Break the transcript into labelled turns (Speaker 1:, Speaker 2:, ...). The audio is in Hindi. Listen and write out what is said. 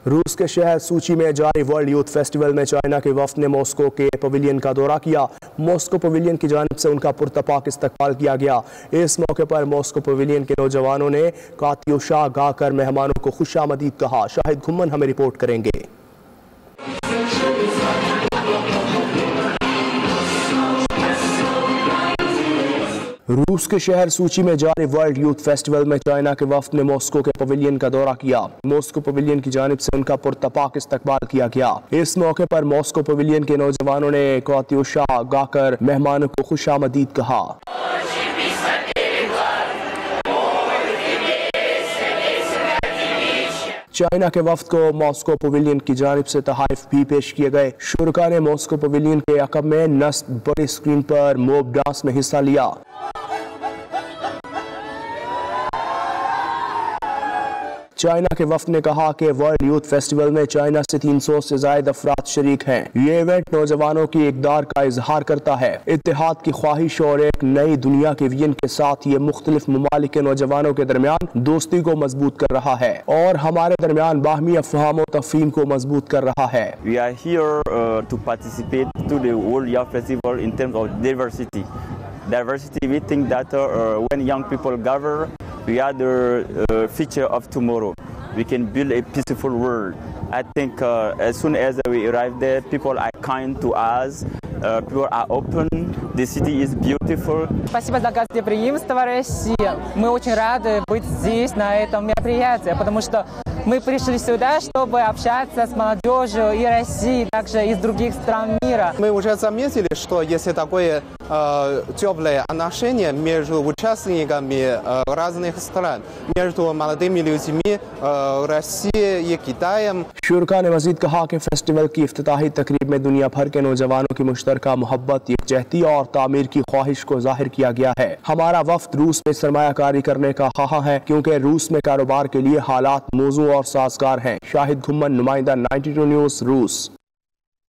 Speaker 1: रूस के शहर सूची में जारी वर्ल्ड यूथ फेस्टिवल में चाइना के वफ्द ने मॉस्को के पवेलियन का दौरा किया। मॉस्को पवेलियन की जानिब से उनका पुरतपाक इस्तकबाल किया गया। इस मौके पर मॉस्को पवेलियन के नौजवानों ने कात्यूशा गाकर मेहमानों को खुशामदीद कहा। शाहिद घुम्मन हमें रिपोर्ट करेंगे। रूस के शहर सूची में जारी वर्ल्ड यूथ फेस्टिवल में चाइना के वफ्द ने मॉस्को के पवेलियन का दौरा किया। मॉस्को पवेलियन की जानिब से उनका पुरतपाक इस्तकबाल किया गया। इस मौके पर मॉस्को पवेलियन के नौजवानों ने कात्यूशा गाकर मेहमानों को खुशामदीद कहा। चाइना के वफ्द को मॉस्को पवेलियन की जानिब से तहाइफ भी पेश किए गए। शुरका ने मॉस्को पवेलियन के अकब में नस्ब बड़ी स्क्रीन पर मोब डांस में हिस्सा लिया। चाइना के वफ्द ने कहा कि वर्ल्ड यूथ फेस्टिवल में चाइना से 300 से ज्यादा अफराद शरीक हैं। ये इवेंट नौजवानों की इकदार का इजहार करता है, इत्तेहाद की ख्वाहिश और एक नई दुनिया के विजन के साथ ये मुख्तलिफ ममालिक के नौजवानों के दरमियान दोस्ती को मजबूत कर रहा है और हमारे दरमियान बाहमी अफहाम और तफहीम को मजबूत कर रहा है।
Speaker 2: We are here to participate to the World Youth Festival in terms of diversity. Diversity, we think that when young people gather, we are the future of tomorrow. We can build a peaceful world. I think as soon as we arrive there, people are kind to us, people are open, the city is beautiful.
Speaker 3: Спасибо за гостеприимство России. Мы очень рады быть здесь, на этом мероприятии, потому что мы пришли сюда, чтобы общаться с молодежью и России, также из других стран мира.
Speaker 4: Мы уже заметили, что есть такое теплое отношение между участниками разных стран, между молодыми людьми России и Китаем.
Speaker 1: शुरका ने मजीद कहा कि फेस्टिवल की इफ्तिताही तकरीब में दुनिया भर के नौजवानों की मुश्तरका मोहब्बत, यकजहती और तामीर की ख्वाहिश को जाहिर किया गया है। हमारा वफ्द रूस में सरमायाकारी करने का ख्वाह है क्योंकि रूस में कारोबार के लिए हालात मौजू और साजगार हैं। शाहिद घुम्मन, नुमाइंदा 92 न्यूज़, रूस।